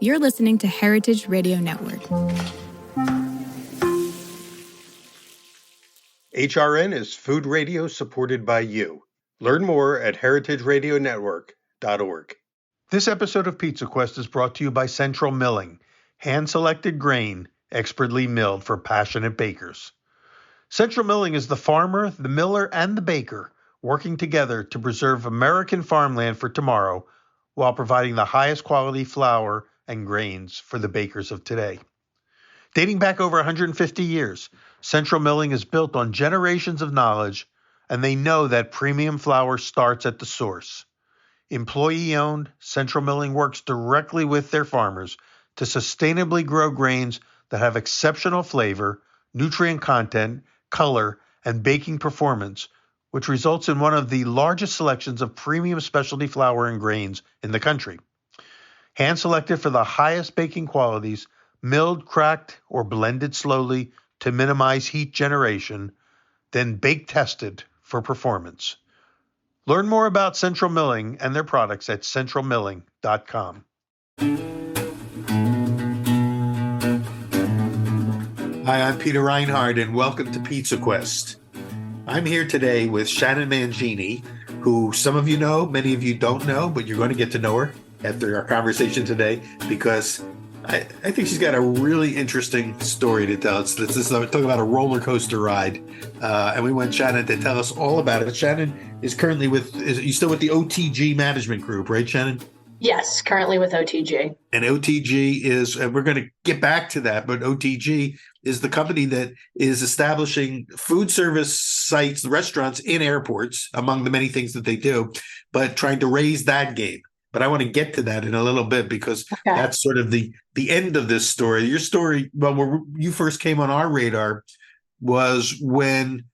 You're listening to Heritage Radio Network. HRN is food radio supported by you. Learn more at heritageradionetwork.org. This episode of Pizza Quest is brought to you by Central Milling, hand-selected grain, expertly milled for passionate bakers. Central Milling is the farmer, the miller, and the baker working together to preserve American farmland for tomorrow while providing the highest quality flour and grains for the bakers of today. Dating back over 150 years, Central Milling is built on generations of knowledge, and they know that premium flour starts at the source. Employee-owned, Central Milling works directly with their farmers to sustainably grow grains that have exceptional flavor, nutrient content, color, and baking performance, which results in one of the largest selections of premium specialty flour and grains in the country. Hand-selected for the highest baking qualities, milled, cracked, or blended slowly to minimize heat generation, then bake-tested for performance. Learn more about Central Milling and their products at centralmilling.com. Hi, I'm Peter Reinhardt, and welcome to Pizza Quest. I'm here today with Shannon Mangini, who some of you know, many of you don't know, but you're going to get to know her after our conversation today because I think she's got a really interesting story to tell. Let's talk about a roller coaster ride, and we want Shannon to tell us all about it. Shannon is currently you still with the OTG Management Group, right, Shannon? Yes, currently with OTG. And OTG is, and we're going to get back to that, but OTG is the company that is establishing food service sites, restaurants in airports, among the many things that they do, but trying to raise that game. But I want to get to that in a little bit because that's sort of the end of this story. Your story, well, where you first came on our radar was when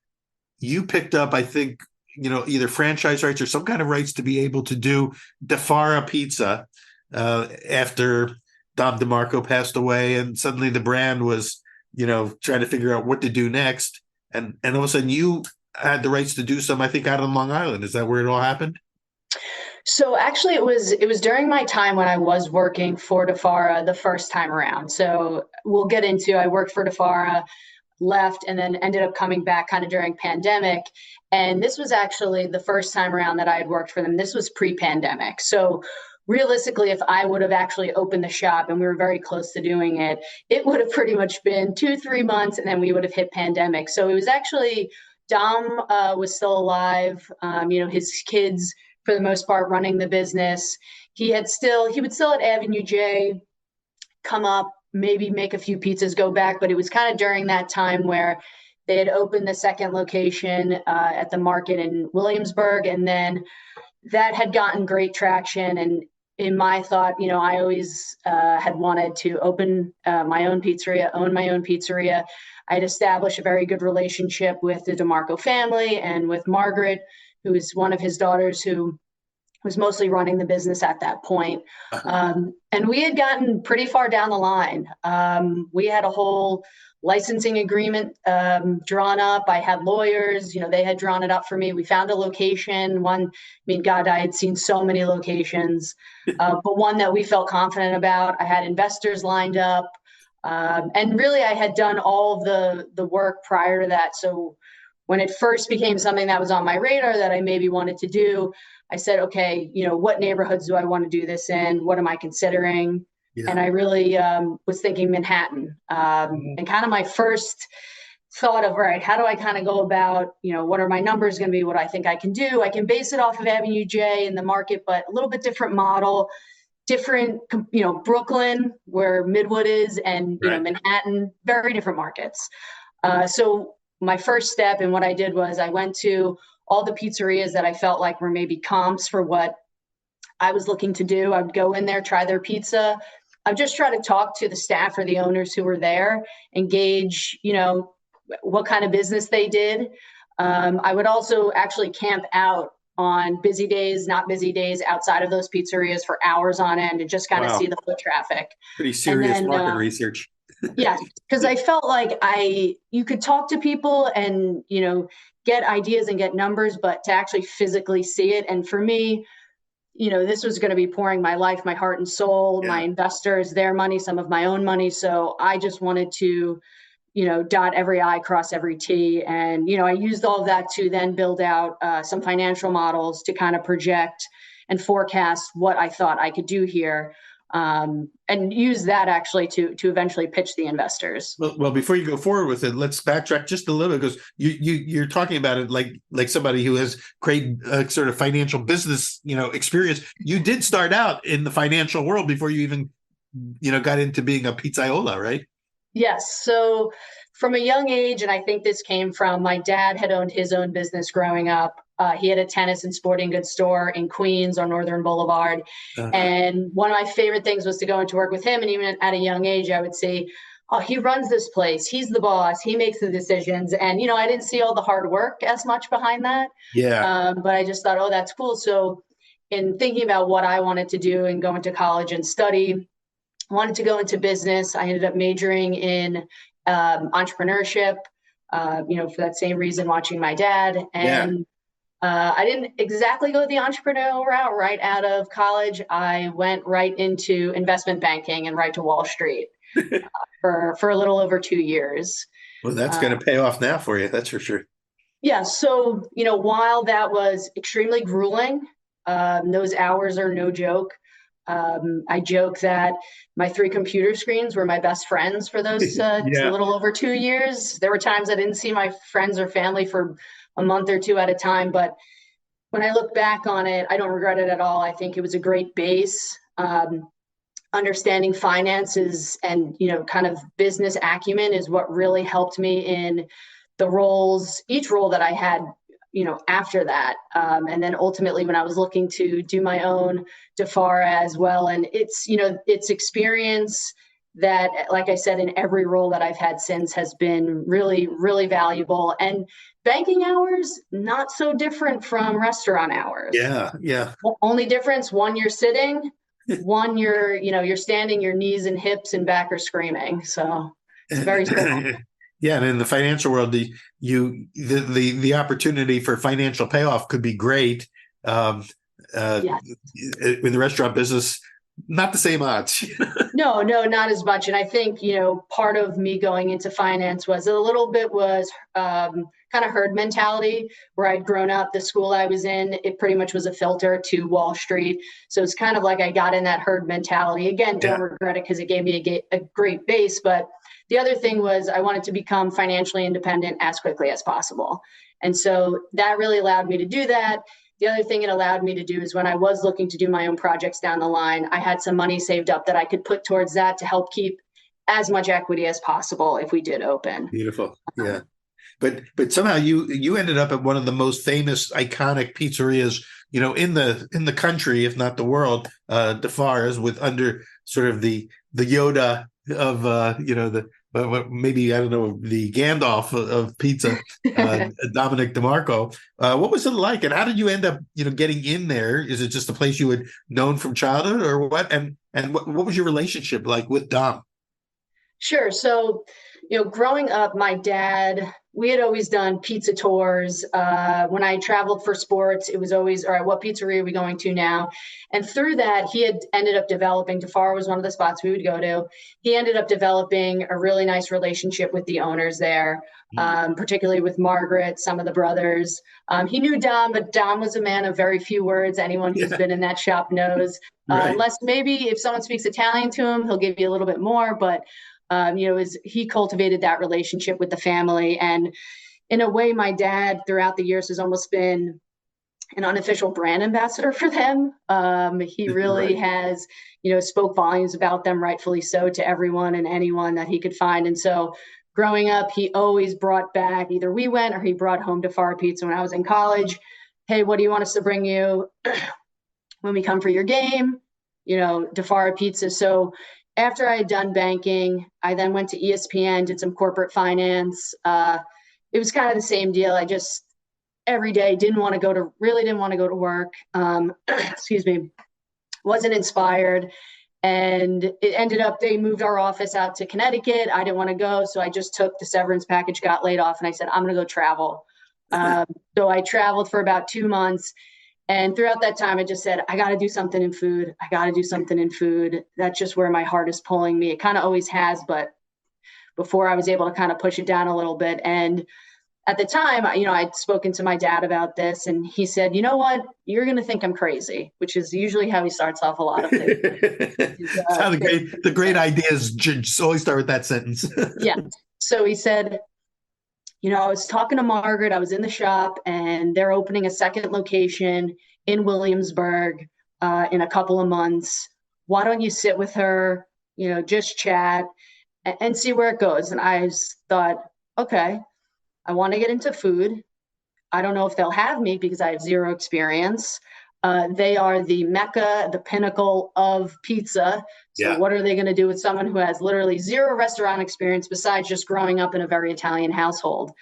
you picked up, I think, either franchise rights or some kind of rights to be able to do DeFara Pizza after Dom DeMarco passed away, and suddenly the brand was, trying to figure out what to do next. And all of a sudden you had the rights to do some, I think, out on Long Island. Is that where it all happened? So actually it was during my time when I was working for DeFara the first time around. So we'll get into, I worked for DeFara, left, and then ended up coming back kind of during pandemic. And this was actually the first time around that I had worked for them. This was pre-pandemic. So realistically, if I would have actually opened the shop, and we were very close to doing it, it would have pretty much been 2-3 months, and then we would have hit pandemic. So it was actually, Dom was still alive, his kids, for the most part, running the business. He would still at Avenue J come up, maybe make a few pizzas, go back. But it was kind of during that time where they had opened the second location at the market in Williamsburg. And then that had gotten great traction. And in my thought, I always had wanted to open my own pizzeria, own my own pizzeria. I'd established a very good relationship with the DeMarco family and with Margaret, who is one of his daughters who was mostly running the business at that point. And we had gotten pretty far down the line. We had a whole licensing agreement drawn up. I had lawyers, they had drawn it up for me. We found a location, I had seen so many locations, but one that we felt confident about. I had investors lined up. And really I had done all of the work prior to that. So when it first became something that was on my radar that I maybe wanted to do, I said, okay, what neighborhoods do I want to do this in? What am I considering? Yeah. And I really was thinking Manhattan. And kind of my first thought of, right, how do I kind of go about, what are my numbers going to be? What I think I can do? I can base it off of Avenue J in the market, but a little bit different model, different, Brooklyn, where Midwood is, and, right, Manhattan, very different markets. So my first step and what I did was I went to all the pizzerias that I felt like were maybe comps for what I was looking to do. I would go in there, try their pizza. I would just try to talk to the staff or the owners who were there, engage, what kind of business they did. I would also actually camp out on busy days, not busy days, outside of those pizzerias for hours on end and just kind of see the foot traffic. Pretty serious market research. Yes, because I felt like you could talk to people and, get ideas and get numbers, but to actually physically see it. And for me, this was going to be pouring my life, my heart and soul, my investors, their money, some of my own money. So I just wanted to, dot every I, cross every T. And, I used all of that to then build out some financial models to kind of project and forecast what I thought I could do here. And use that actually to eventually pitch the investors. Well, before you go forward with it, let's backtrack just a little bit, because you're talking about it like somebody who has great sort of financial business, experience. You did start out in the financial world before you even, got into being a pizzaiola, right? Yes. So from a young age, and I think this came from my dad had owned his own business growing up. He had a tennis and sporting goods store in Queens on Northern Boulevard. And one of my favorite things was to go into work with him. And even at a young age, I would say, oh, he runs this place. He's the boss. He makes the decisions. And, I didn't see all the hard work as much behind that. Yeah. But I just thought, oh, that's cool. So in thinking about what I wanted to do and going to college and study, I wanted to go into business. I ended up majoring in entrepreneurship, for that same reason, watching my dad. And I didn't exactly go the entrepreneurial route right out of college. I went right into investment banking and right to Wall Street for a little over 2 years. Well, that's going to pay off now for you. That's for sure. Yeah. So, while that was extremely grueling, those hours are no joke. I joke that my 3 computer screens were my best friends for those a little over 2 years. There were times I didn't see my friends or family for a month or two at a time. But when I look back on it, I don't regret it at all. I think it was a great base. Understanding finances and, kind of business acumen is what really helped me in the roles, each role that I had, after that. And then ultimately when I was looking to do my own DeFara as well. And it's experience that, like I said, in every role that I've had since has been really, really valuable. And banking hours, not so different from restaurant hours. Yeah. Only difference, one you're sitting, one you're standing, your knees and hips and back are screaming. So it's very simple. Yeah, and in the financial world, the opportunity for financial payoff could be great. Yes. In the restaurant business, not the same odds. No, not as much. And I think, part of me going into finance was kind of herd mentality, where I'd grown up. The school I was in, it pretty much was a filter to Wall Street. So it's kind of like I got in that herd mentality. Again, don't regret it because it gave me a great base. But the other thing was I wanted to become financially independent as quickly as possible. And so that really allowed me to do that. The other thing it allowed me to do is when I was looking to do my own projects down the line, I had some money saved up that I could put towards that to help keep as much equity as possible if we did open. Beautiful. Yeah. But somehow you ended up at one of the most famous, iconic pizzerias, in the country, if not the world, DeFara's, with under sort of the Yoda of maybe, I don't know, the Gandalf of pizza, Dominic DeMarco. What was it like, and how did you end up, getting in there? Is it just a place you had known from childhood, or what? And what was your relationship like with Dom? Sure. So, growing up, my dad, we had always done pizza tours. When I traveled for sports, it was always, all right, what pizzeria are we going to now? And through that, he had ended up developing, DeFara was one of the spots we would go to. He ended up developing a really nice relationship with the owners there, particularly with Margaret, some of the brothers. He knew Dom, but Dom was a man of very few words. Anyone who's been in that shop knows. Right. Unless maybe if someone speaks Italian to him, he'll give you a little bit more. But he cultivated that relationship with the family. And in a way, my dad throughout the years has almost been an unofficial brand ambassador for them. He really has, spoke volumes about them, rightfully so, to everyone and anyone that he could find. And so growing up, he always brought back, either we went or he brought home DeFara pizza when I was in college. Hey, what do you want us to bring you when we come for your game? DeFara pizza. So after I had done banking, I then went to ESPN, did some corporate finance. It was kind of the same deal. I just every day really didn't want to go to work. Excuse me, wasn't inspired. And it ended up, they moved our office out to Connecticut. I didn't want to go. So I just took the severance package, got laid off, and I said, I'm going to go travel. So I traveled for about 2 months. And throughout that time, I just said, I got to do something in food. I got to do something in food. That's just where my heart is pulling me. It kind of always has, but before I was able to kind of push it down a little bit. And at the time, I'd spoken to my dad about this, and he said, you know what, you're going to think I'm crazy, which is usually how he starts off a lot of things. It's how the great ideas just always start with that sentence. Yeah. So he said, I was talking to Margaret, I was in the shop, and they're opening a second location in Williamsburg in a couple of months. Why don't you sit with her, just chat and see where it goes? And I thought, okay, I want to get into food. I don't know if they'll have me because I have zero experience. They are the mecca, the pinnacle of pizza. So what are they going to do with someone who has literally zero restaurant experience besides just growing up in a very Italian household?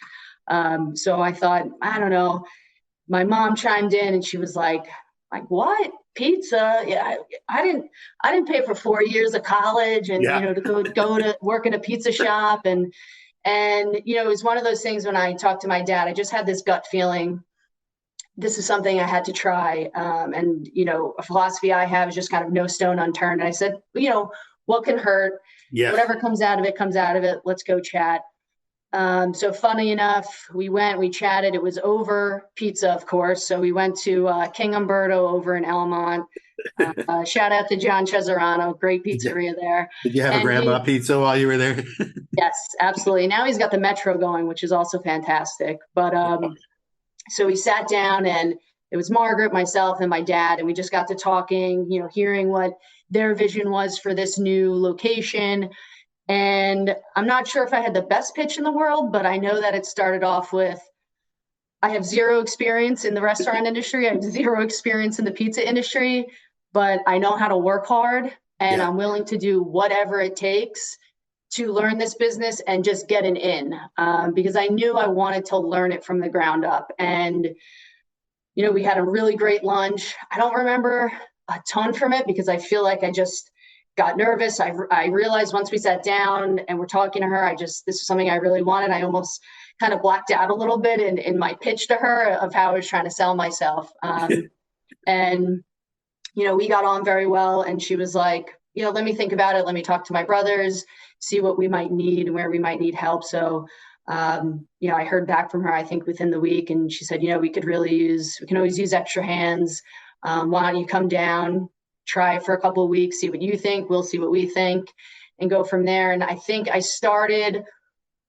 So I thought, I don't know. My mom chimed in and she was like, what? Pizza? Yeah, I didn't pay for 4 years of college and to go to work in a pizza shop and it was one of those things when I talked to my dad, I just had this gut feeling. This is something I had to try. And a philosophy I have is just kind of no stone unturned. And I said, what can hurt? Yeah. Whatever comes out of it, comes out of it. Let's go chat. So funny enough, we chatted. It was over pizza, of course. So we went to King Umberto over in Elmont. Shout out to John Cesarano, great pizzeria there. Did you have a grandma pizza while you were there? Yes, absolutely. Now he's got the Metro going, which is also fantastic. But so we sat down and it was Margaret, myself, and my dad, and we just got to talking, hearing what their vision was for this new location. And I'm not sure if I had the best pitch in the world, but I know that it started off with, I have zero experience in the restaurant industry. I have zero experience in the pizza industry, but I know how to work hard and I'm willing to do whatever it takes to learn this business and just get an in because I knew I wanted to learn it from the ground up. And, we had a really great lunch. I don't remember a ton from it because I feel like I just got nervous. I realized once we sat down and we're talking to her, this was something I really wanted. I almost kind of blacked out a little bit in my pitch to her of how I was trying to sell myself. And, we got on very well. And she was like, let me think about it. Let me talk to my brothers, see what we might need and where we might need help. So, I heard back from her, I think within the week, and she said, we can always use extra hands. Why don't you come down, try for a couple of weeks, see what you think, we'll see what we think, and go from there. And I think I started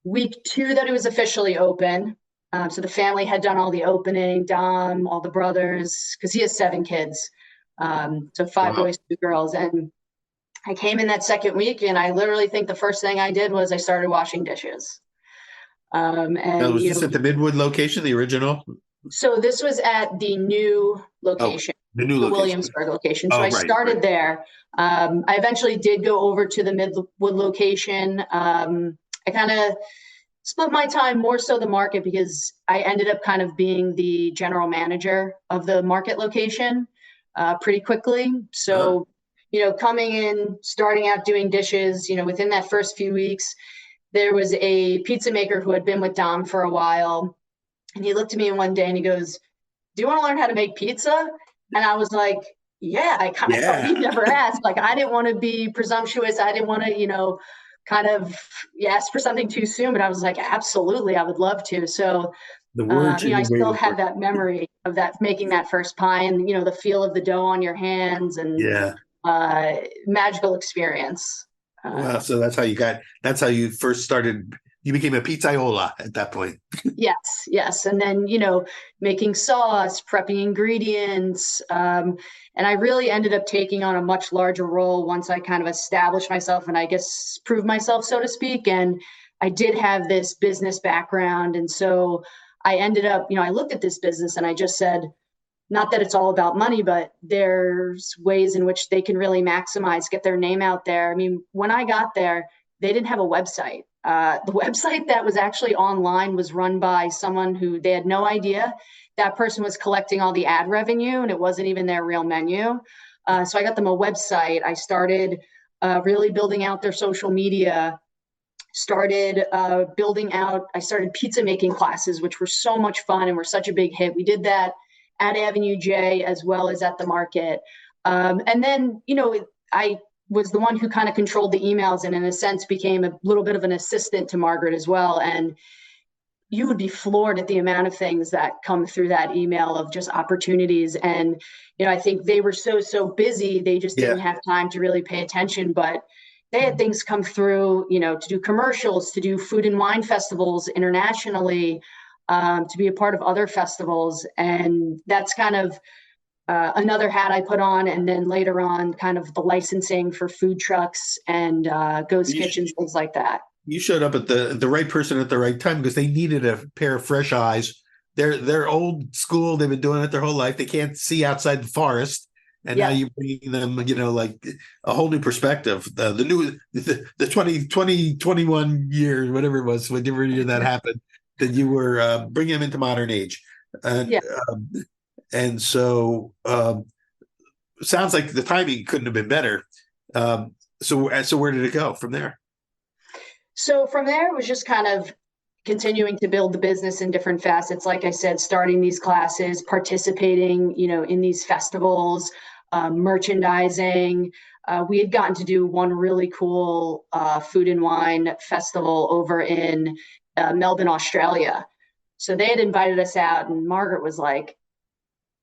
week 2 that it was officially open. So the family had done all the opening, Dom, all the brothers, because he has 7 kids. So 5 boys, 2 girls. And I came in that second week, and I literally think the first thing I did was I started washing dishes. Was this at the Midwood location, the original? So this was at the new location, the Williamsburg location. So I started there. I eventually did go over to the Midwood location. I kind of split my time more so the market because I ended up kind of being the general manager of the market location pretty quickly. So, coming in, starting out doing dishes, within that first few weeks, there was a pizza maker who had been with Dom for a while. And he looked at me one day and he goes, do you want to learn how to make pizza? And I was like, yeah, I kind of thought he'd never asked. Like, I didn't want to be presumptuous. I didn't want to, kind of ask for something too soon. But I was like, absolutely, I would love to. So, I still have that memory of that, making that first pie and, the feel of the dough on your hands and magical experience. Wow. So that's how you first started. You became a pizzaiola at that point. Yes. And then, making sauce, prepping ingredients. And I really ended up taking on a much larger role once I kind of established myself and I guess proved myself, so to speak. And I did have this business background. And so I ended up, I looked at this business and I just said, not that it's all about money, but there's ways in which they can really maximize, get their name out there. I mean, when I got there, they didn't have a website. The website that was actually online was run by someone who they had no idea. That person was collecting all the ad revenue and it wasn't even their real menu. So I got them a website. I started really building out their social media, started building out, I started pizza making classes, which were so much fun and were such a big hit. We did that at Avenue J as well as at the market. And then, I was the one who kind of controlled the emails and in a sense became a little bit of an assistant to Margaret as well. And you would be floored at the amount of things that come through that email of just opportunities. And, I think they were so busy, they just didn't have time to really pay attention, but they had things come through, to do commercials, to do food and wine festivals internationally, to be a part of other festivals. And that's kind of another hat I put on. And then later on, kind of the licensing for food trucks and ghost kitchens, things like that. You showed up at the right person at the right time because they needed a pair of fresh eyes. They're old school. They've been doing it their whole life. They can't see outside the forest. And now you're bringing them, like a whole new perspective. The 2021 years, whatever it was, whatever year that happened, that you were bringing them into modern age. And so sounds like the timing couldn't have been better. So where did it go from there? So from there, it was just kind of continuing to build the business in different facets. Like I said, starting these classes, participating, in these festivals, merchandising. We had gotten to do one really cool food and wine festival over in Melbourne, Australia. So they had invited us out, and Margaret was like,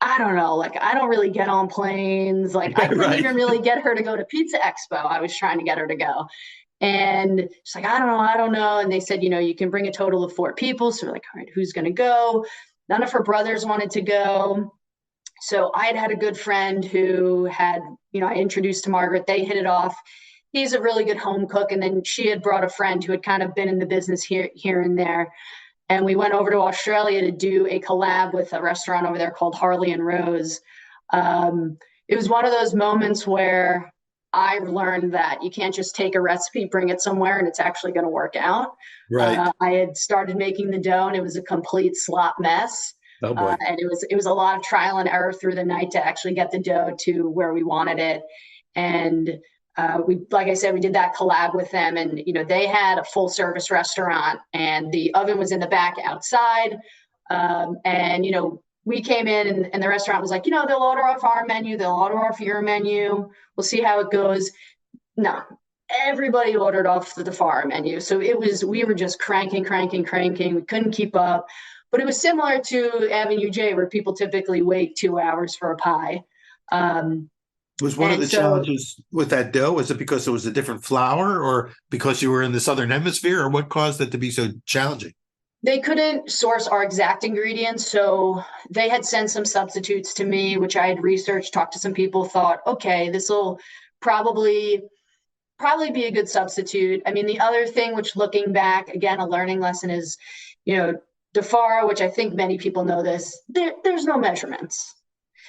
I don't know, I don't really get on planes. I couldn't even really get her to go to Pizza Expo. I was trying to get her to go. And she's like, I don't know. And they said, you can bring a total of 4 people. So we're like, all right, who's going to go? None of her brothers wanted to go. So I had a good friend who had, I introduced to Margaret. They hit it off. He's a really good home cook. And then she had brought a friend who had kind of been in the business here and there. And we went over to Australia to do a collab with a restaurant over there called Harley and Rose. It was one of those moments where I learned that you can't just take a recipe, bring it somewhere, and it's actually going to work out. Right. I had started making the dough, and it was a complete slop mess. Oh boy. And it was a lot of trial and error through the night to actually get the dough to where we wanted it. And like I said, we did that collab with them, and they had a full service restaurant, and the oven was in the back outside. And we came in and the restaurant was like, they'll order off our menu. They'll order off your menu. We'll see how it goes. No, everybody ordered off the Dafara menu. So we were just cranking. We couldn't keep up, but it was similar to Avenue J where people typically wait 2 hours for a pie. Was one of the challenges with that dough, was it because it was a different flour or because you were in the Southern Hemisphere, or what caused it to be so challenging? They couldn't source our exact ingredients, so they had sent some substitutes to me, which I had researched, talked to some people, thought, okay, this will probably be a good substitute. I mean, the other thing, which looking back, again, a learning lesson is, Dafara, which I think many people know this, there's no measurements.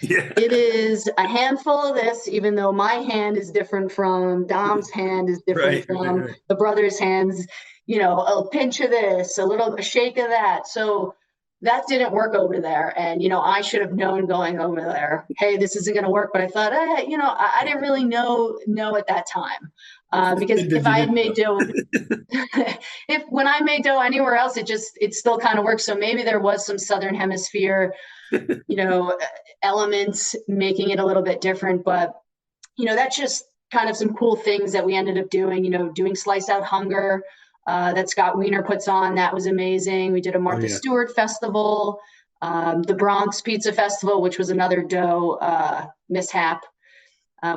Yeah. It is a handful of this, even though my hand is different from Dom's hand is different from the brother's hands. A pinch of this, a shake of that. So that didn't work over there. And, I should have known going over there, hey, this isn't going to work. But I thought, I didn't really know at that time. Because if I had made dough, when I made dough anywhere else, it still kind of works. So maybe there was some Southern Hemisphere, elements making it a little bit different. But, that's just kind of some cool things that we ended up doing, doing Slice Out Hunger. That Scott Wiener puts on. That was amazing. We did a Martha Stewart festival, the Bronx Pizza Festival, which was another dough mishap.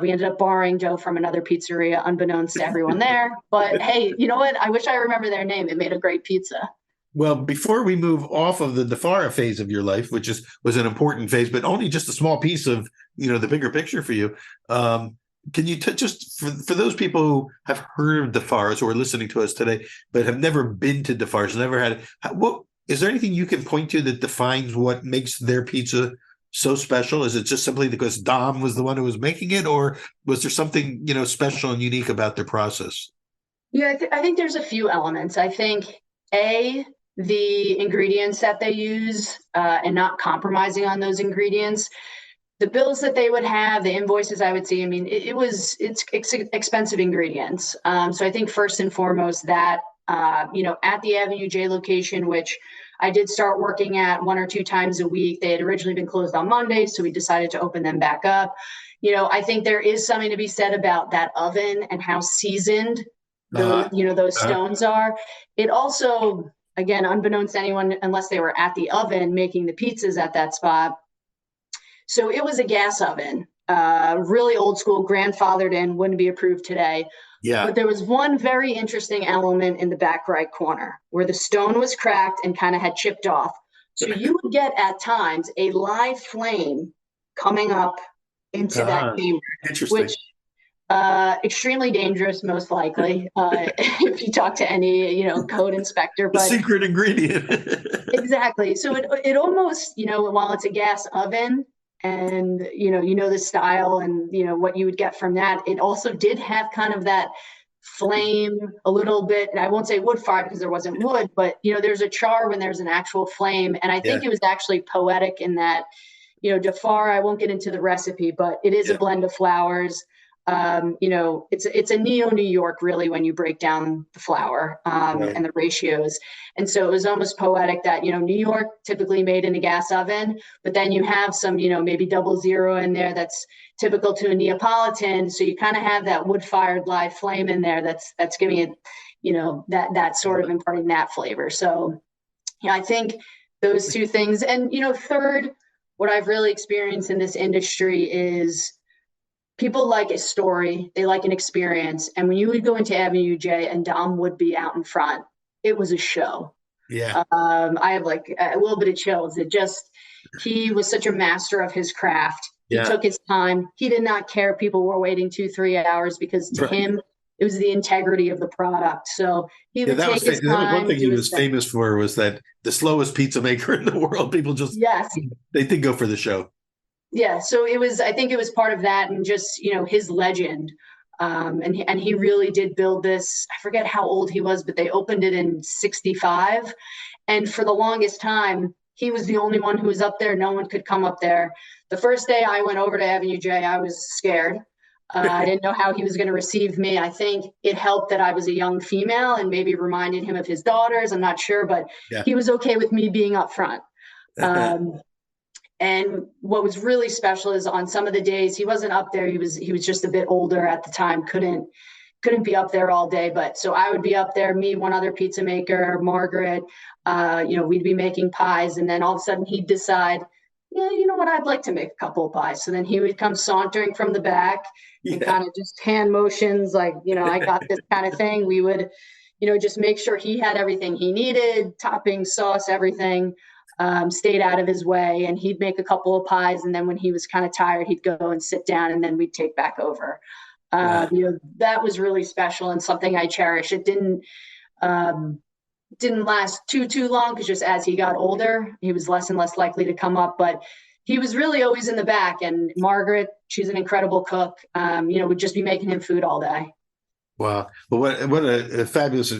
We ended up borrowing dough from another pizzeria, unbeknownst to everyone there. But hey, you know what? I wish I remember their name. It made a great pizza. Well, before we move off of the Dafara phase of your life, which was an important phase, but only just a small piece of the bigger picture for you. Can you just for those people who have heard of Dafaras or are listening to us today, but have never been to Dafaras, never had what is there anything you can point to that defines what makes their pizza so special? Is it just simply because Dom was the one who was making it, or was there something special and unique about their process? Yeah, I think there's a few elements. I think the ingredients that they use and not compromising on those ingredients. The bills that they would have, the invoices I would see, I mean, it's expensive ingredients. So I think first and foremost that, at the Avenue J location, which I did start working at 1 or 2 times a week. They had originally been closed on Mondays, so we decided to open them back up. I think there is something to be said about that oven and how seasoned those stones are. It also, again, unbeknownst to anyone, unless they were at the oven making the pizzas at that spot. So it was a gas oven, really old school, grandfathered in, wouldn't be approved today. Yeah. But there was one very interesting element in the back right corner where the stone was cracked and kind of had chipped off. So you would get at times a live flame coming up into that chamber, interesting. which extremely dangerous, most likely, if you talk to any, code inspector. But the secret ingredient. Exactly. So it almost, while it's a gas oven and, the style and, what you would get from that, it also did have kind of that flame a little bit. And I won't say wood fire because there wasn't wood, but, there's a char when there's an actual flame. And I think it was actually poetic in that, Jafar, I won't get into the recipe, but it is a blend of flours. It's a neo-New York, really, when you break down the flour and the ratios. And so it was almost poetic that, New York typically made in a gas oven, but then you have some, maybe 00 in there that's typical to a Neapolitan. So you kind of have that wood-fired live flame in there that's giving it, that sort of imparting that flavor. So, I think those two things. And, third, what I've really experienced in this industry is people like a story, they like an experience. And when you would go into Avenue J and Dom would be out in front, it was a show. Yeah. I have like a little bit of chills. He was such a master of his craft. He took his time. He did not care people were waiting 2-3 hours because to him, it was the integrity of the product. So he would take his time. One thing he was famous for was that the slowest pizza maker in the world. People just, they did go for the show. Yeah. So I think it was part of that and just, his legend. And he really did build this. I forget how old he was, but they opened it in 1965. And for the longest time, he was the only one who was up there. No one could come up there. The first day I went over to Avenue J, I was scared. I didn't know how he was going to receive me. I think it helped that I was a young female and maybe reminded him of his daughters. I'm not sure, but he was okay with me being up front. And what was really special is on some of the days he wasn't up there. He was just a bit older at the time, couldn't be up there all day. But so I would be up there, me, one other pizza maker, Margaret, we'd be making pies. And then all of a sudden he'd decide, you know what, I'd like to make a couple of pies. So then he would come sauntering from the back and kind of just hand motions like, I got this kind of thing. We would, just make sure he had everything he needed, topping, sauce, everything. Stayed out of his way, and he'd make a couple of pies. And then when he was kind of tired, he'd go and sit down, and then we'd take back over. That was really special and something I cherish. It didn't last too long because just as he got older, he was less and less likely to come up. But he was really always in the back. And Margaret, she's an incredible cook. Would just be making him food all day. Wow. Well, what a fabulous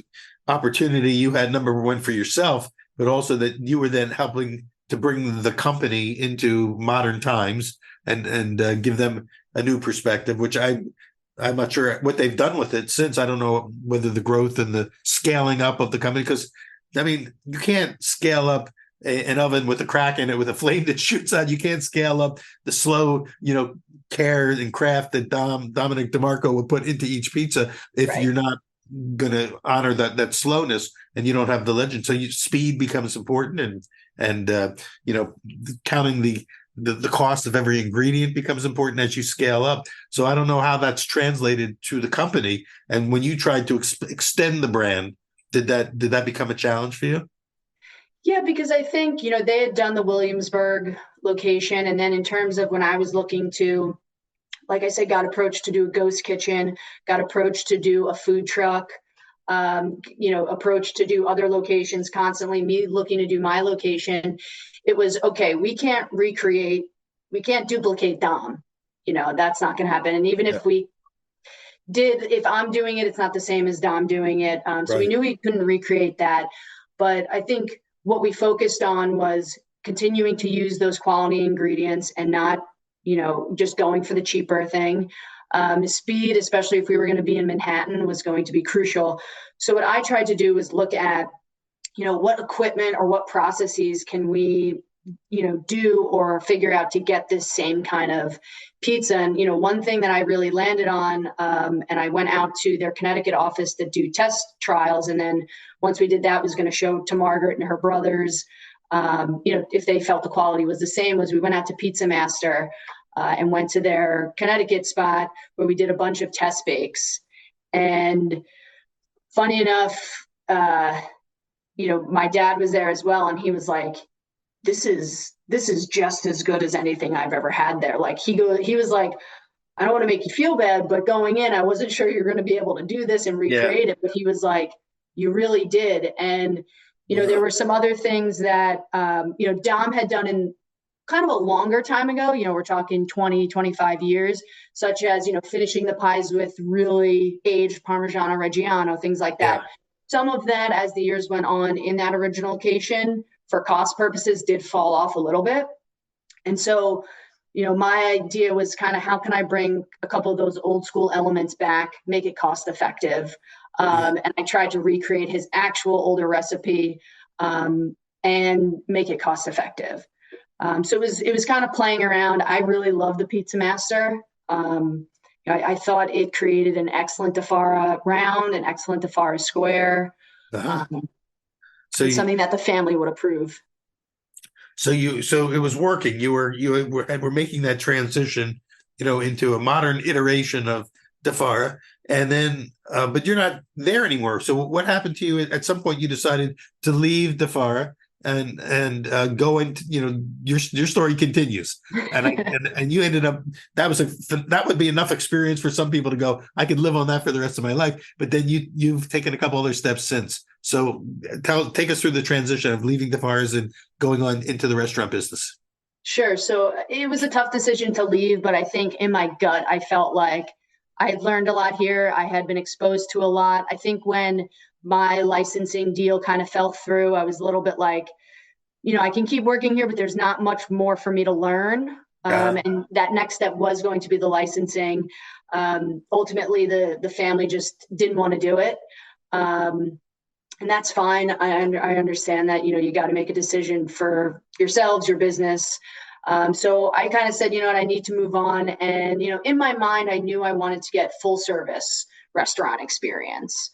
opportunity you had, number one, for yourself, but also that you were then helping to bring the company into modern times and give them a new perspective, which I'm not sure what they've done with it since. I don't know whether the growth and the scaling up of the company, because, you can't scale up an oven with a crack in it with a flame that shoots out. You can't scale up the slow, care and craft that Dominic DeMarco would put into each pizza if you're not going to honor that slowness and you don't have the legend. So speed becomes important, and counting the cost of every ingredient becomes important as you scale up. So I don't know how that's translated to the company. And when you tried to extend the brand, did that become a challenge for you? Yeah, because I think, they had done the Williamsburg location. And then in terms of when I was looking to, like I said, got approached to do a ghost kitchen, got approached to do a food truck, approached to do other locations constantly, me looking to do my location. It was, okay, we can't duplicate Dom. That's not going to happen. And even if I'm doing it, it's not the same as Dom doing it. So we knew we couldn't recreate that. But I think what we focused on was continuing to use those quality ingredients and not, just going for the cheaper thing. Speed, especially if we were going to be in Manhattan, was going to be crucial. So what I tried to do was look at what equipment or what processes can we, do or figure out to get this same kind of pizza. And, one thing that I really landed on, and I went out to their Connecticut office to do test trials. And then once we did that, was going to show to Margaret and her brothers, if they felt the quality was the same, was we went out to Pizza Master and went to their Connecticut spot where we did a bunch of test bakes. And funny enough, my dad was there as well. And he was like, this is just as good as anything I've ever had there. Like he was like, I don't want to make you feel bad, but going in, I wasn't sure you're going to be able to do this and recreate it. But he was like, you really did. And, there were some other things that, Dom had done in kind of a longer time ago, we're talking 20, 25 years, such as, finishing the pies with really aged Parmigiano Reggiano, things like that. Yeah. Some of that, as the years went on in that original location, for cost purposes, did fall off a little bit. And so, my idea was kind of how can I bring a couple of those old school elements back, make it cost effective. And I tried to recreate his actual older recipe and make it cost effective. So it was kind of playing around. I really love the Pizza Master. I thought it created an excellent DeFara round, an excellent DeFara square. Uh-huh. So something that the family would approve. So it was working. You were making that transition, into a modern iteration of DeFara, and then, but you're not there anymore. So what happened to you? At some point, you decided to leave DeFara and go into, your story continues, and you ended up, that would be enough experience for some people to go, I could live on that for the rest of my life. But then you've taken a couple other steps since. So take us through the transition of leaving DeFara's and going on into the restaurant business. Sure. So it was a tough decision to leave, but I think in my gut, I felt like I had learned a lot here. I had been exposed to a lot. I think when my licensing deal kind of fell through, I was a little bit like, I can keep working here, but there's not much more for me to learn. And that next step was going to be the licensing. Ultimately, the family just didn't want to do it. And that's fine. I understand that, you got to make a decision for yourselves, your business. So I kind of said, I need to move on. And, in my mind, I knew I wanted to get full service restaurant experience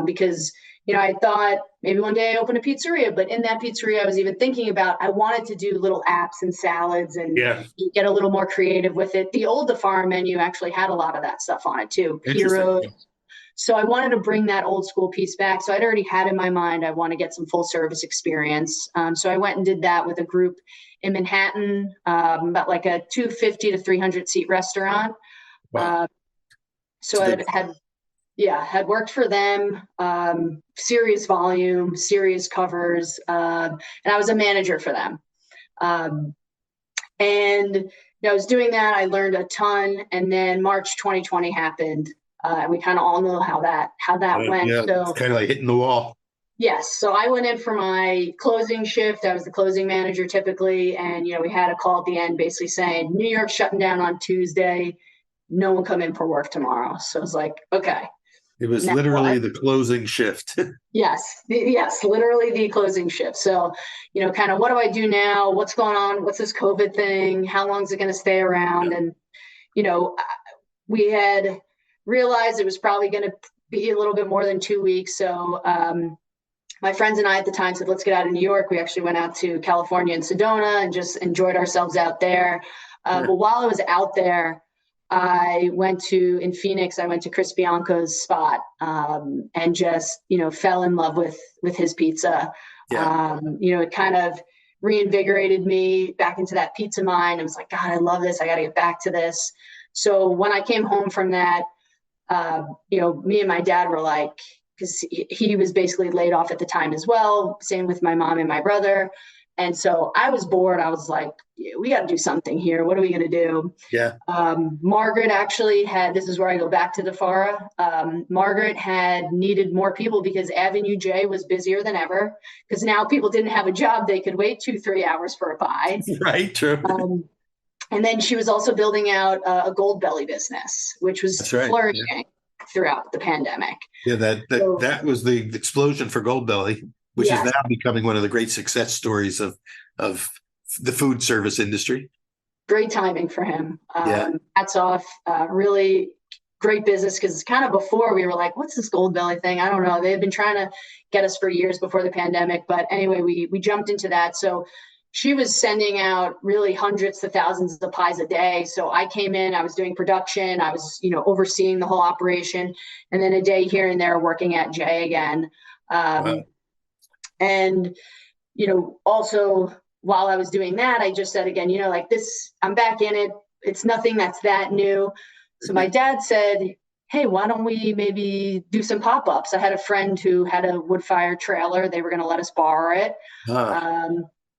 because, I thought maybe one day I open a pizzeria, but in that pizzeria, I was even thinking about, I wanted to do little apps and salads and get a little more creative with it. The old DeFara menu actually had a lot of that stuff on it too. Heroes. So I wanted to bring that old school piece back. So I'd already had in my mind, I want to get some full service experience. So I went and did that with a group in Manhattan, about like a 250 to 300 seat restaurant. Wow. So I had worked for them, serious volume, serious covers, and I was a manager for them. And I was doing that. I learned a ton. And then March 2020 happened. We kind of all know how that went. Yeah, so it's kind of like hitting the wall. Yes. So I went in for my closing shift. I was the closing manager typically. And, we had a call at the end basically saying, New York's shutting down on Tuesday. No one come in for work tomorrow. So I was like, okay. It was literally the closing shift. Yes, literally the closing shift. So, kind of what do I do now? What's going on? What's this COVID thing? How long is it going to stay around? And, we had realized it was probably going to be a little bit more than 2 weeks. So my friends and I at the time said, let's get out of New York. We actually went out to California and Sedona and just enjoyed ourselves out there. But while I was out there, I went in Phoenix, I went to Chris Bianco's spot and just, fell in love with his pizza. Yeah. It kind of reinvigorated me back into that pizza mind. I was like, God, I love this. I got to get back to this. So when I came home from that, me and my dad were like, because he was basically laid off at the time as well. Same with my mom and my brother. And so I was bored. I was like, we got to do something here. What are we going to do? Yeah. Margaret actually this is where I go back to DeFara. Margaret had needed more people because Avenue J was busier than ever because now people didn't have a job. They could wait 2-3 hours for a pie. Right. True. And then she was also building out a Gold Belly business, which was flourishing throughout the pandemic. Yeah, that was the explosion for Gold Belly. which is Yes. now becoming one of the great success stories of the food service industry. Great timing for him. Yeah. Hats off. Really great business, because kind of before we were like, what's this Gold Belly thing? I don't know. They had been trying to get us for years before the pandemic. But anyway, we jumped into that. So she was sending out really hundreds to thousands of pies a day. So I came in, I was doing production, I was, overseeing the whole operation, and then a day here and there working at Jay again. Wow. And, also while I was doing that, I just said again, like this, I'm back in it. It's nothing that's that new. So my dad said, hey, why don't we maybe do some pop-ups? I had a friend who had a wood fire trailer. They were going to let us borrow it.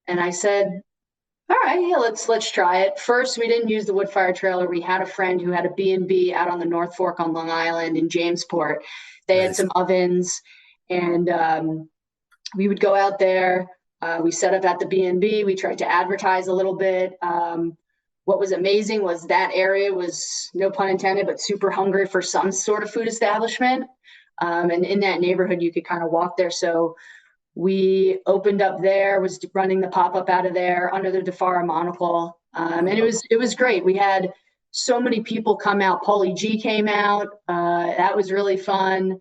And I said, all right, yeah, let's try it. First, we didn't use the wood fire trailer. We had a friend who had a B&B out on the North Fork on Long Island in Jamesport. They had some ovens, and we would go out there. We set up at the B&B. We tried to advertise a little bit. What was amazing was that area was, no pun intended, but super hungry for some sort of food establishment. And in that neighborhood, you could kind of walk there. So we opened up there, was running the pop-up out of there under the DeFara monocle. And it was great. We had so many people come out. Paulie G came out. That was really fun.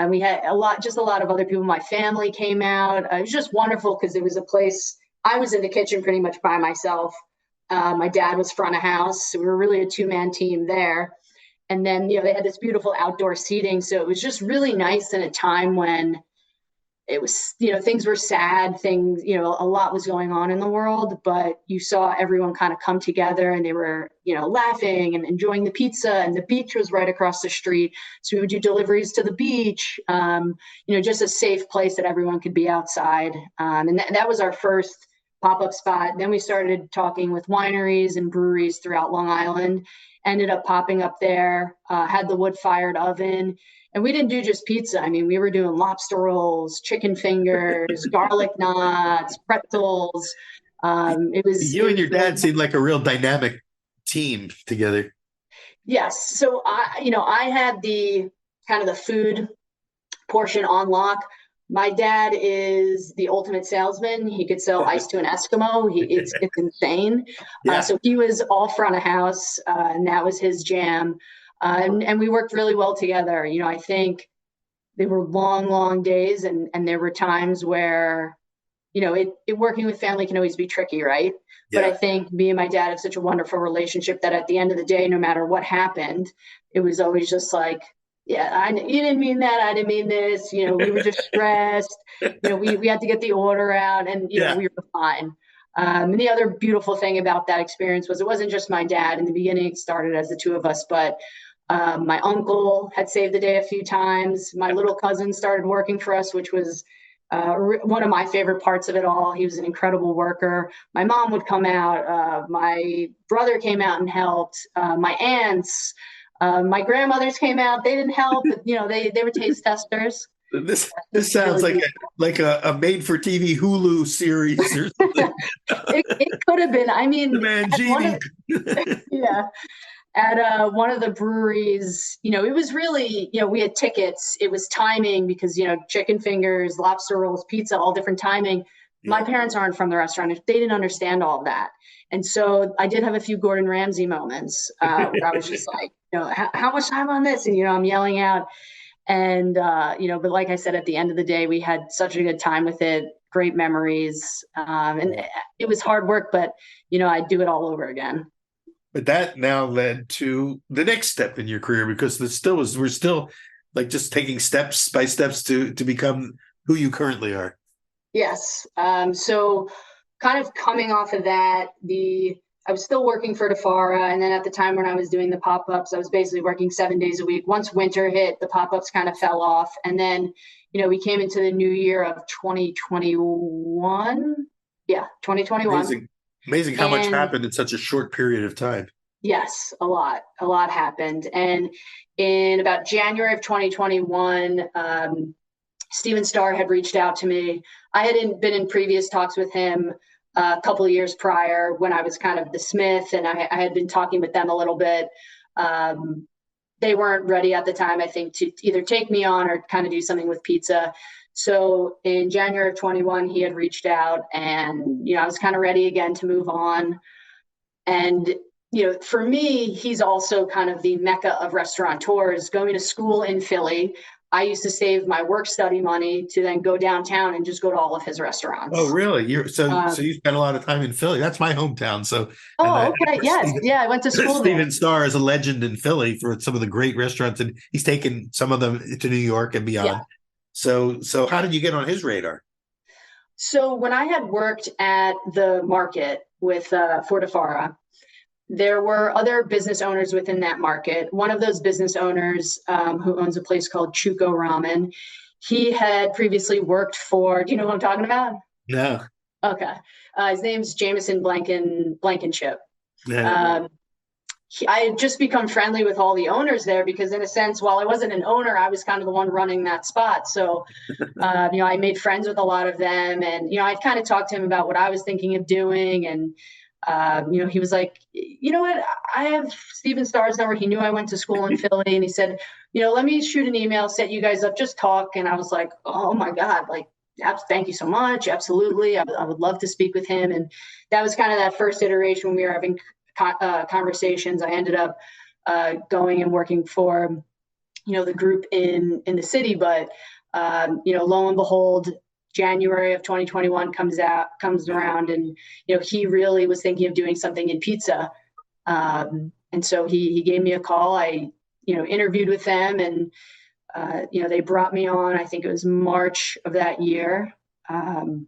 We had a lot of other people. My family came out. It was just wonderful because it was a place. I was in the kitchen pretty much by myself. My dad was front of house. So we were really a two-man team there. And then, they had this beautiful outdoor seating. So it was just really nice in a time when it was, things were sad, a lot was going on in the world, but you saw everyone kind of come together, and they were, laughing and enjoying the pizza, and the beach was right across the street. So we would do deliveries to the beach, just a safe place that everyone could be outside. And that was our first pop-up spot. Then we started talking with wineries and breweries throughout Long Island, ended up popping up there, had the wood-fired oven. And we didn't do just pizza. I mean, we were doing lobster rolls, chicken fingers, garlic knots, pretzels. It was You and your dad seemed like a real dynamic team together. Yes. So I had the kind of the food portion on lock. My dad is the ultimate salesman. He could sell ice to an Eskimo. It's insane. Yeah. So he was all front of house, and that was his jam. And we worked really well together. I think they were long, long days, and there were times where, working with family can always be tricky, right? Yeah. But I think me and my dad have such a wonderful relationship that at the end of the day, no matter what happened, it was always just like, yeah, you didn't mean that. I didn't mean this. We were just stressed. We had to get the order out, and we were fine. And the other beautiful thing about that experience was it wasn't just my dad. In the beginning, it started as the two of us, but my uncle had saved the day a few times. My little cousin started working for us, which was one of my favorite parts of it all. He was an incredible worker. My mom would come out. My brother came out and helped. My aunts, my grandmothers came out. They didn't help, but they were taste testers. This sounds really like a made-for-TV Hulu series or something. It could have been. I mean, the Mangini. At one of the breweries, it was really, we had tickets. It was timing because, chicken fingers, lobster rolls, pizza, all different timing. Yeah. My parents aren't from the restaurant. They didn't understand all of that. And so I did have a few Gordon Ramsay moments where I was just like, how much time on this? And, I'm yelling out. And, but like I said, at the end of the day, we had such a good time with it. Great memories. And it was hard work, but, I'd do it all over again. But that now led to the next step in your career, because we're still like just taking steps by steps to become who you currently are. Yes. So kind of coming off of that, I was still working for DeFara. And then at the time when I was doing the pop-ups, I was basically working 7 days a week. Once winter hit, the pop-ups kind of fell off. And then, we came into the new year of 2021. Yeah, 2021. Amazing how much happened in such a short period of time. Yes, a lot happened. And in about January of 2021, Steven Starr had reached out to me. I had been in previous talks with him a couple of years prior when I was kind of the Smith, and I had been talking with them a little bit. They weren't ready at the time, I think, to either take me on or kind of do something with pizza. So in January of 21, he had reached out, and, I was kind of ready again to move on. And, for me, he's also kind of the mecca of restaurateurs. Going to school in Philly, I used to save my work study money to then go downtown and just go to all of his restaurants. Oh, really? So you spent a lot of time in Philly. That's my hometown. Okay. Yes. Yeah. I went to school there. Steven Starr is a legend in Philly for some of the great restaurants, and he's taken some of them to New York and beyond. Yeah. So how did you get on his radar? So when I had worked at the market with Fortifara, there were other business owners within that market. One of those business owners, who owns a place called Chuko Ramen, he had previously worked for, do you know what I'm talking about? No. Okay. His name's Jameson Blankenship. Yeah. I had just become friendly with all the owners there because, in a sense, while I wasn't an owner, I was kind of the one running that spot. So, I made friends with a lot of them, and, I'd kind of talked to him about what I was thinking of doing. And, he was like, you know what, I have Steven Starr's number. He knew I went to school in Philly, and he said, let me shoot an email, set you guys up, just talk. And I was like, oh my God, like, thank you so much. Absolutely. I would love to speak with him. And that was kind of that first iteration when we were having conversations. I ended up going and working for, the group in the city. But, lo and behold, January of 2021 comes around, and, he really was thinking of doing something in pizza. And so he gave me a call. I, interviewed with them, and, they brought me on, I think it was March of that year. And,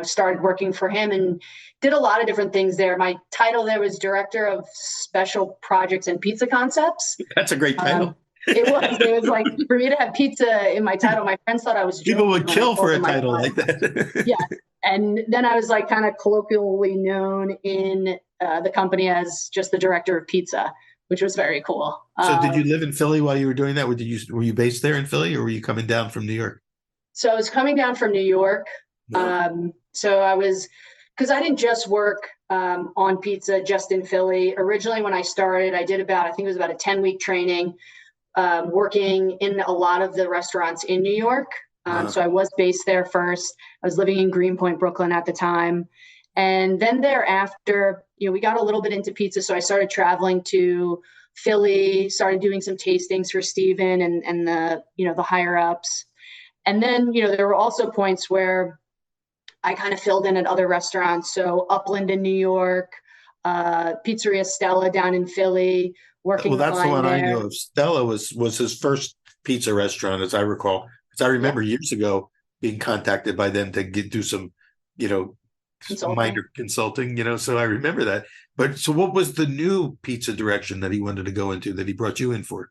started working for him and did a lot of different things there. My title there was Director of Special Projects and Pizza Concepts. That's a great title. It was like, for me to have pizza in my title, my friends thought I was joking. People would kill for a title like that. Yeah. And then I was like kind of colloquially known in the company as just the Director of Pizza, which was very cool. So did you live in Philly while you were doing that? Were you based there in Philly, or were you coming down from New York? So I was coming down from New York. No. So I was, because I didn't just work on pizza just in Philly. Originally, when I started, I did I think it was about a 10-week training, working in a lot of the restaurants in New York. So I was based there first. I was living in Greenpoint, Brooklyn at the time. And then thereafter, we got a little bit into pizza. So I started traveling to Philly, started doing some tastings for Steven and the, the higher ups. And then, there were also points where I kind of filled in at other restaurants. So Upland in New York, Pizzeria Stella down in Philly, working. Well, that's the one I knew of. Stella was his first pizza restaurant, as I recall. Because I remember years ago being contacted by them to do some, minor consulting, so I remember that. But so what was the new pizza direction that he wanted to go into, that he brought you in for?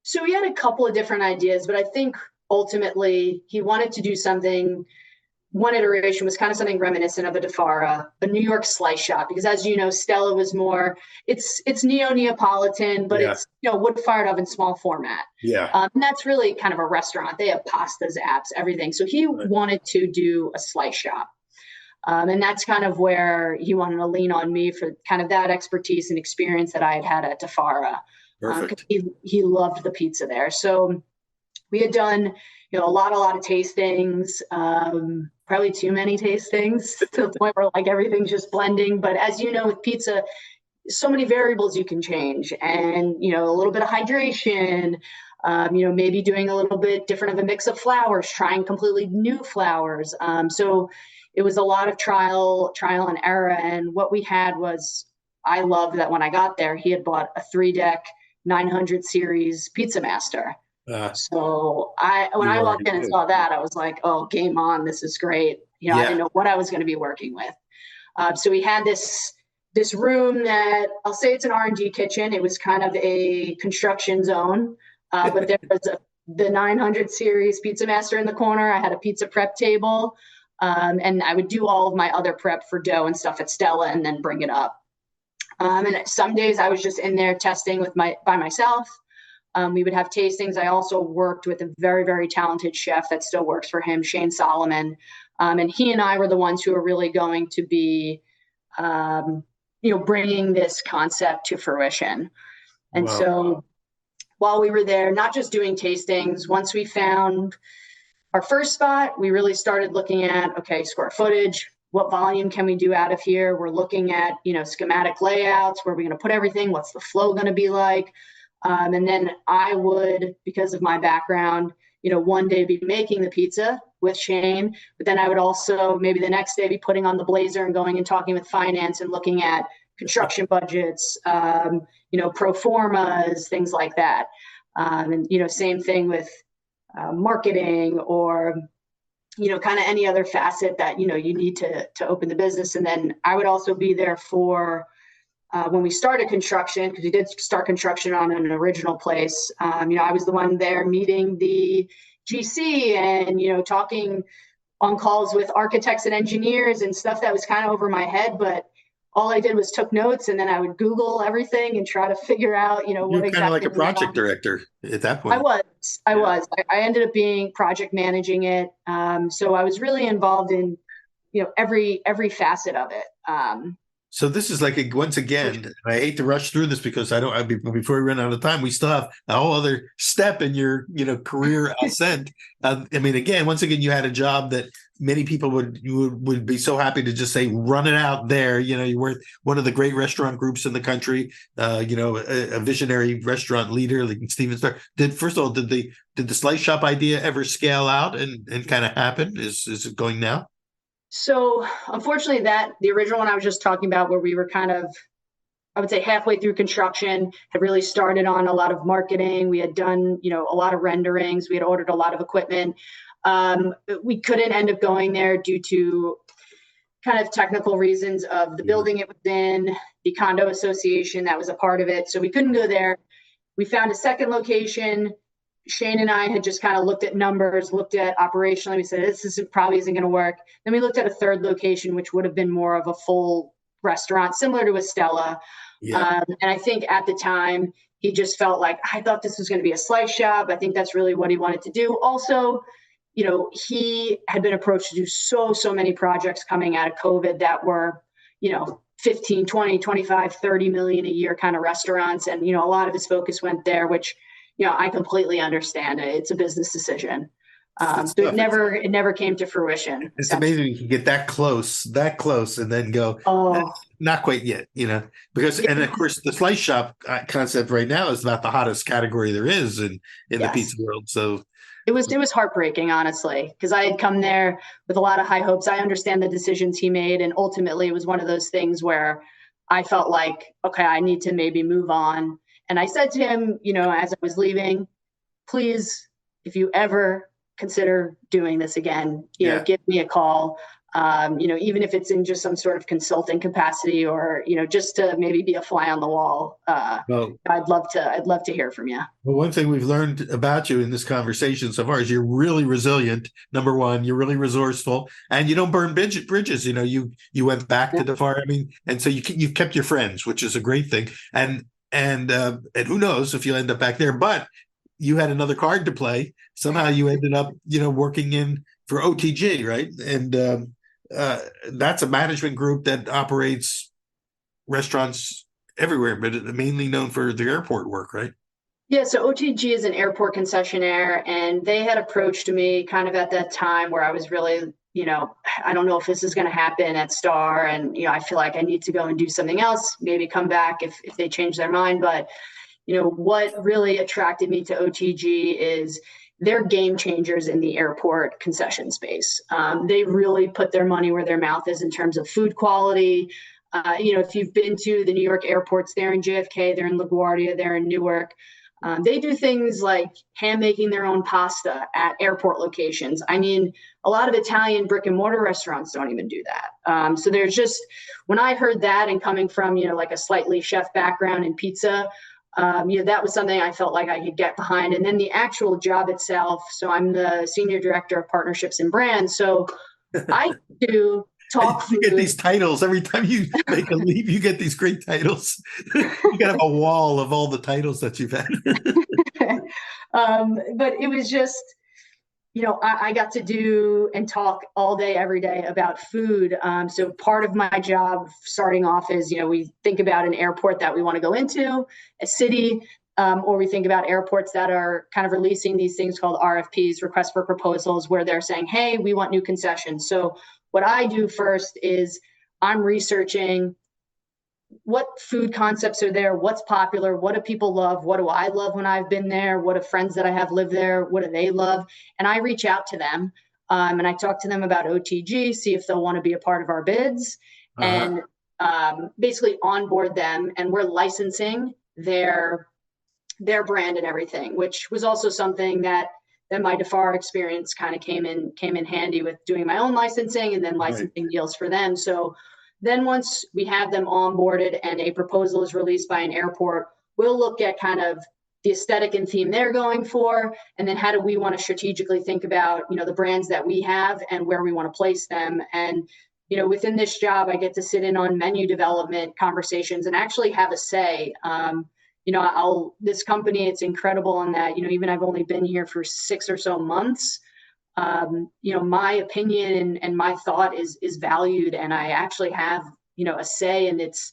So he had a couple of different ideas, but I think ultimately he wanted to do something. One iteration was kind of something reminiscent of a DeFara, a New York slice shop, because as you know, Stella was more, it's neo-Neapolitan, but it's, wood-fired oven, small format. Yeah. And that's really kind of a restaurant. They have pastas, apps, everything. So he wanted to do a slice shop. And that's kind of where he wanted to lean on me for kind of that expertise and experience that I had at DeFara. Perfect. He loved the pizza there. So we had done, a lot of tastings, probably too many tastings to the point where like everything's just blending. But as you know, with pizza, so many variables you can change, and, a little bit of hydration, maybe doing a little bit different of a mix of flours, trying completely new flours. So it was a lot of trial and error. And what we had was, I loved that when I got there, he had bought a 3-deck 900 series Pizza Master. So when I walked in and saw that, I was like, oh, game on. This is great. I didn't know what I was going to be working with. So we had this room that I'll say it's an R&D kitchen. It was kind of a construction zone, but there was the 900 series Pizza Master in the corner. I had a pizza prep table, and I would do all of my other prep for dough and stuff at Stella and then bring it up. And some days I was just in there testing by myself. We would have tastings. I also worked with a very, very talented chef that still works for him, Shane Solomon. And he and I were the ones who were really going to be, bringing this concept to fruition. And So while we were there, not just doing tastings, once we found our first spot, we really started looking at, okay, square footage, what volume can we do out of here? We're looking at, schematic layouts, where are we going to put everything? What's the flow going to be like? And then I would, because of my background, one day be making the pizza with Shane, but then I would also maybe the next day be putting on the blazer and going and talking with finance and looking at construction budgets, pro formas, things like that. And, same thing with marketing or, kind of any other facet that, you need to open the business. And then I would also be there for when we started construction, because we did start construction on an original place. I was the one there meeting the GC and, talking on calls with architects and engineers and stuff that was kind of over my head, but all I did was took notes, and then I would Google everything and try to figure out, You're what kind of like exactly a project director at that point. I was. I ended up being project managing it. So I was really involved in, every facet of it. So this is like once again, I hate to rush through this because before we run out of time, we still have a whole other step in your career ascent. Once again, you had a job that many people would be so happy to just say, run it out there. You were one of the great restaurant groups in the country. A visionary restaurant leader like Steven Starr. Did the Slice Shop idea ever scale out and kind of happen? Is it going now? So unfortunately, the original one I was just talking about, where we were kind of, I would say, halfway through construction, had really started on a lot of marketing. We had done, a lot of renderings. We had ordered a lot of equipment. We couldn't end up going there due to kind of technical reasons of the building it was in, the condo association that was a part of it. So we couldn't go there. We found a second location. Shane and I had just kind of looked at numbers, looked at operationally. We said, probably isn't going to work. Then we looked at a third location, which would have been more of a full restaurant, similar to Estella. Yeah. And I think at the time, he just felt like, I thought this was going to be a slice shop. I think that's really what he wanted to do. Also, he had been approached to do so many projects coming out of COVID that were, 15, 20, 25, 30 million a year kind of restaurants. And, a lot of his focus went there, which, I completely understand it. It's a business decision. So it never came to fruition. It's amazing you can get that close, and then go, not quite yet, because, and of course, the Slice Shop concept right now is about the hottest category there is in the pizza world. So it was heartbreaking, honestly, because I had come there with a lot of high hopes. I understand the decisions he made, and ultimately it was one of those things where I felt like, okay, I need to maybe move on. And I said to him, as I was leaving, please, if you ever consider doing this again, give me a call. Even if it's in just some sort of consulting capacity or, just to maybe be a fly on the wall. I'd love to hear from you. Well, one thing we've learned about you in this conversation so far is you're really resilient. Number one, you're really resourceful, and you don't burn bridges. You went back to DeFar. And so you've kept your friends, which is a great thing. And who knows if you'll end up back there, but you had another card to play. Somehow you ended up, working in for OTG, right? And that's a management group that operates restaurants everywhere, but mainly known for the airport work, right? Yeah, so OTG is an airport concessionaire, and they had approached me kind of at that time where I was really, I don't know if this is going to happen at Star, and, I feel like I need to go and do something else, maybe come back if they change their mind. But, what really attracted me to OTG is they're game changers in the airport concession space. They really put their money where their mouth is in terms of food quality. If you've been to the New York airports, they're in JFK, they're in LaGuardia, they're in Newark. They do things like hand making their own pasta at airport locations. A lot of Italian brick and mortar restaurants don't even do that. So there's just, when I heard that, and coming from, like a slightly chef background in pizza, that was something I felt like I could get behind. And then the actual job itself. So I'm the senior director of partnerships and brands. So I do talk food. You get these titles every time you make a leap. You get these great titles. You got a wall of all the titles that you've had. But it was just, I got to do and talk all day, every day about food. So part of my job starting off is, we think about an airport that we want to go into, a city. Or we think about airports that are kind of releasing these things called RFPs, requests for proposals, where they're saying, hey, we want new concessions. So what I do first is I'm researching what food concepts are there, what's popular, what do people love, what do I love when I've been there, what do friends that I have live there, what do they love? And I reach out to them and I talk to them about OTG, see if they'll want to be a part of our bids, and basically onboard them. And we're licensing their brand and everything, which was also something that my DeFar experience kind of came in handy with doing my own licensing and then licensing deals for them. So then once we have them onboarded and a proposal is released by an airport, we'll look at kind of the aesthetic and theme they're going for, and then how do we want to strategically think about, the brands that we have and where we want to place them. And within this job, I get to sit in on menu development conversations and actually have a say. This company, it's incredible in that, even I've only been here for 6 or so months. My opinion and my thought is valued, and I actually have, a say, and it's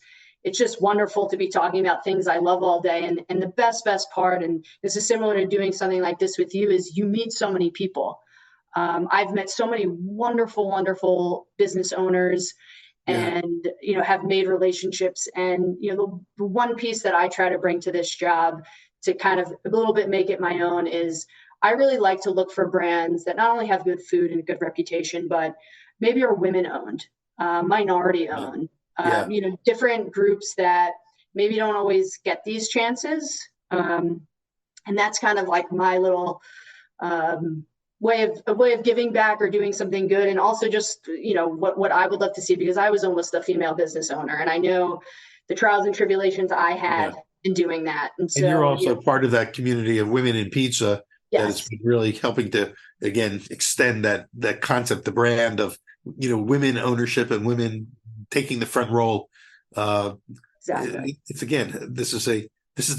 just wonderful to be talking about things I love all day. And the best part, and this is similar to doing something like this with you, is you meet so many people. I've met so many wonderful business owners and, have made relationships. And, the one piece that I try to bring to this job to kind of a little bit make it my own is I really like to look for brands that not only have good food and a good reputation, but maybe are women owned, minority owned, different groups that maybe don't always get these chances. And that's kind of like my little way of giving back or doing something good. And also just, what I would love to see, because I was almost a female business owner and I know the trials and tribulations I had in doing that. And so you're also part of that community of women in pizza. Yes. That has been really helping to, again, extend that concept, the brand of, women ownership and women taking the front role. Exactly. It's again,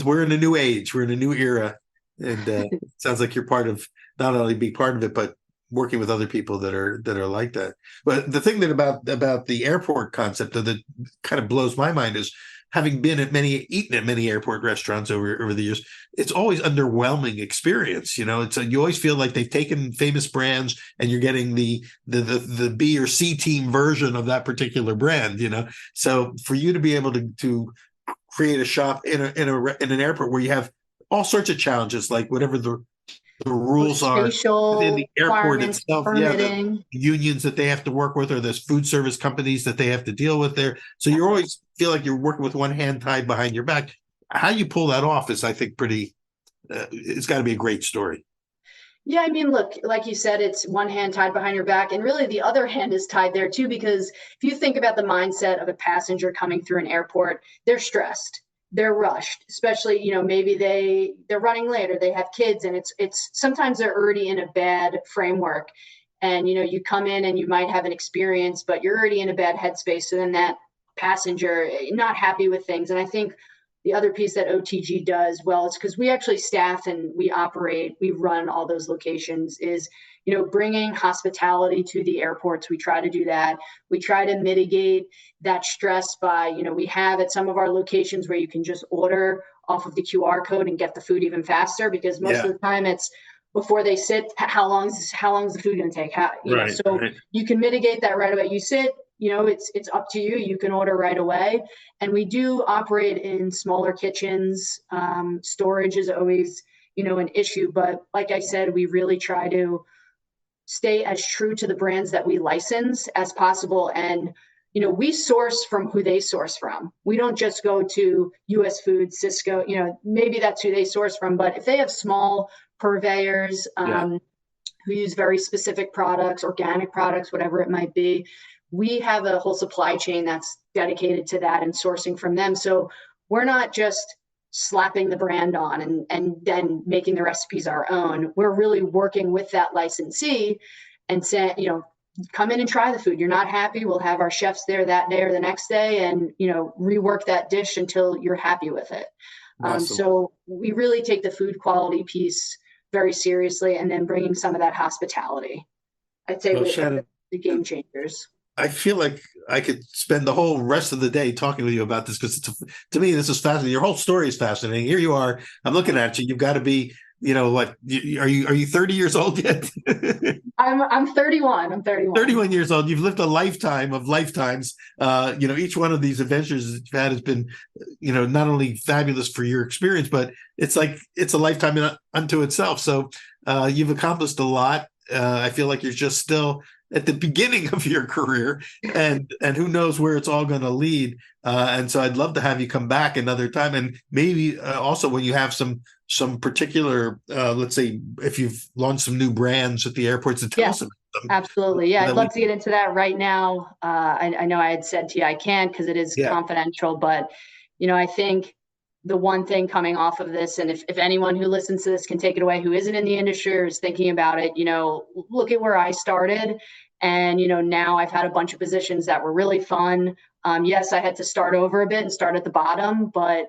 we're in a new age, we're in a new era. And it sounds like you're part of, not only being part of it, but working with other people that are like that. But the thing that about the airport concept that kind of blows my mind is, having eaten at many airport restaurants over the years, it's always underwhelming experience. It's you always feel like they've taken famous brands and you're getting the B or C team version of that particular brand. So for you to be able to create a shop in an airport where you have all sorts of challenges, like whatever the rules are within the airport itself, the unions that they have to work with, or there's food service companies that they have to deal with there. So you always feel like you're working with one hand tied behind your back. How you pull that off is, I think, pretty. It's got to be a great story. Yeah, I mean, look, like you said, it's one hand tied behind your back, and really the other hand is tied there too, because if you think about the mindset of a passenger coming through an airport, they're stressed. They're rushed, especially, maybe they're running late or they have kids, and it's sometimes they're already in a bad framework, and, you come in and you might have an experience, but you're already in a bad headspace. So then that passenger not happy with things. And I think the other piece that OTG does well, it's because we actually staff and we run all those locations, is, bringing hospitality to the airports. We try to do that. We try to mitigate that stress by, we have at some of our locations where you can just order off of the QR code and get the food even faster, because most of the time it's before they sit, how long is the food going to take? You can mitigate that right away. You sit, it's up to you. You can order right away. And we do operate in smaller kitchens. Storage is always, an issue. But like I said, we really try to stay as true to the brands that we license as possible. And, we source from who they source from. We don't just go to US Foods, Cisco, maybe that's who they source from. But if they have small purveyors who use very specific products, organic products, whatever it might be, we have a whole supply chain that's dedicated to that and sourcing from them. So we're not just slapping the brand on and then making the recipes our own. We're really working with that licensee and saying, come in and try the food. You're not happy, we'll have our chefs there that day or the next day and, rework that dish until you're happy with it. Awesome. So we really take the food quality piece very seriously, and then bringing some of that hospitality. I'd say with Shannon, the game changers. I feel like I could spend the whole rest of the day talking with you about this because to me, this is fascinating. Your whole story is fascinating. Here you are. I'm looking at you. You've got to be, are you 30 years old yet? I'm 31. I'm 31. 31 years old. You've lived a lifetime of lifetimes. Each one of these adventures that you've had has been, not only fabulous for your experience, but it's like it's a lifetime unto itself. So you've accomplished a lot. I feel like you're just still at the beginning of your career, and who knows where it's all going to lead. And so I'd love to have you come back another time, and maybe also when you have some particular, let's say, if you've launched some new brands at the airports, to tell us about them. Absolutely. Yeah, I'd love to get into that right now. I know I had said to you I can't because it is confidential, but I think the one thing coming off of this, and if anyone who listens to this can take it away who isn't in the industry or is thinking about it, look at where I started. And, now I've had a bunch of positions that were really fun. Yes, I had to start over a bit and start at the bottom, but,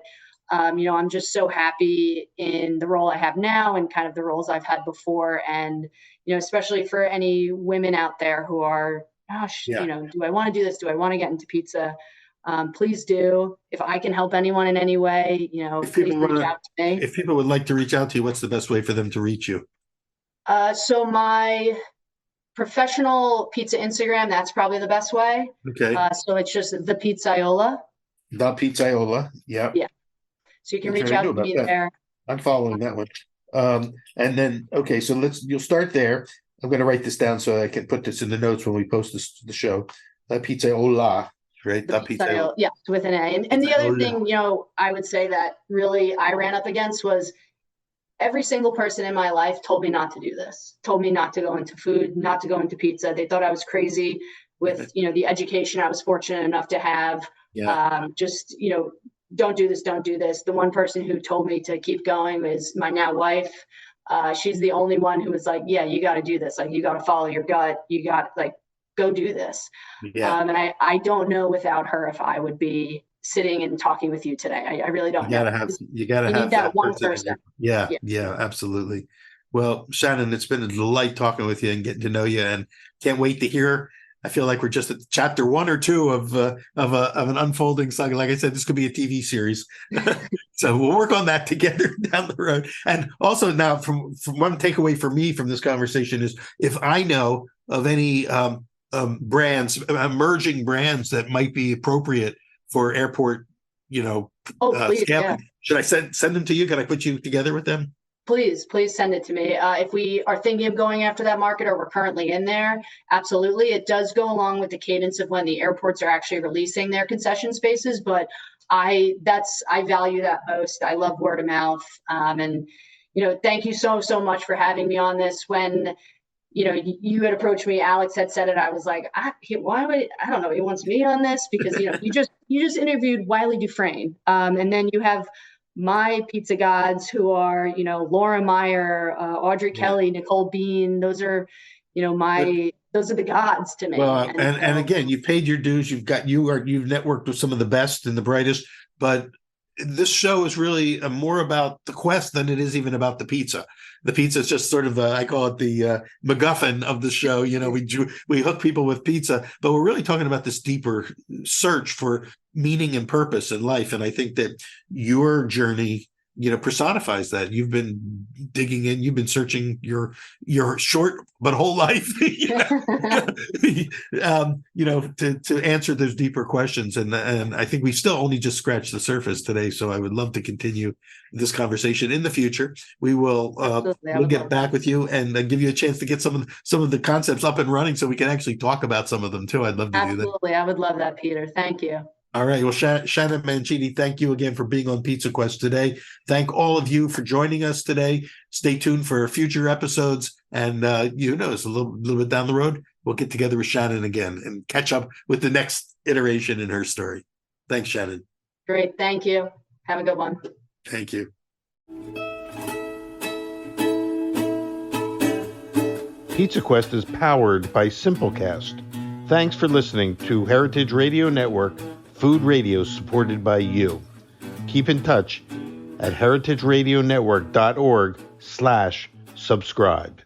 I'm just so happy in the role I have now and kind of the roles I've had before. And, especially for any women out there who are, do I want to do this? Do I want to get into pizza? Please do. If I can help anyone in any way, please reach out to me. If people would like to reach out to you, what's the best way for them to reach you? So my professional pizza Instagram, that's probably the best way. Okay. So it's just the Pizzaiola. The Pizzaiola. Yeah. Yeah. So you can reach out to me there. I'm following that one. And then, okay, so you'll start there. I'm going to write this down so I can put this in the notes when we post this to the show. The Pizzaiola. Right. Yeah, with an A. And the other thing, I would say that really I ran up against was every single person in my life told me not to do this, told me not to go into food, not to go into pizza. They thought I was crazy with, the education I was fortunate enough to have. Yeah. Don't do this, don't do this. The one person who told me to keep going was my now wife. She's the only one who was like, yeah, you got to do this. Like, you got to follow your gut. You got go do this. Yeah. And I don't know without her if I would be sitting and talking with you today. I really don't know. You gotta have that one person. Yeah, absolutely. Well, Shannon, it's been a delight talking with you and getting to know you, and can't wait to hear. I feel like we're just at chapter 1 or 2 of an unfolding saga. Like I said, this could be a TV series. So we'll work on that together down the road. And also now, from one takeaway for me from this conversation is if I know of any brands, emerging brands that might be appropriate for airport, please, should I send them to you? Can I put you together with them? Please send it to me. If we are thinking of going after that market or we're currently in there, absolutely. It does go along with the cadence of when the airports are actually releasing their concession spaces, but I value that most. I love word of mouth. And thank you so much for having me on this. When you had approached me, Alex had said it. I was like, why would I don't know. He wants me on this because you just interviewed Wiley Dufresne, and then you have my pizza gods who are Laura Meyer, Audrey Kelly, Nicole Bean. Those are those are the gods to me. Well, and again, you paid your dues. You've networked with some of the best and the brightest, but this show is really more about the quest than it is even about the pizza. The pizza is just sort of I call it the MacGuffin of the show. We hook people with pizza, but we're really talking about this deeper search for meaning and purpose in life. And I think that your journey, personifies that. You've been digging in, you've been searching your short but whole life, to answer those deeper questions. And I think we still only just scratched the surface today. So I would love to continue this conversation in the future. We will we'll get back with you and give you a chance to get some of the concepts up and running so we can actually talk about some of them too. I'd love to do that. Absolutely. I would love that, Peter. Thank you. All right. Well, Shannon Mangini, thank you again for being on Pizza Quest today. Thank all of you for joining us today. Stay tuned for future episodes. And, it's a little bit down the road. We'll get together with Shannon again and catch up with the next iteration in her story. Thanks, Shannon. Great. Thank you. Have a good one. Thank you. Pizza Quest is powered by Simplecast. Thanks for listening to Heritage Radio Network, food radio supported by you. Keep in touch at heritageradionetwork.org/subscribe.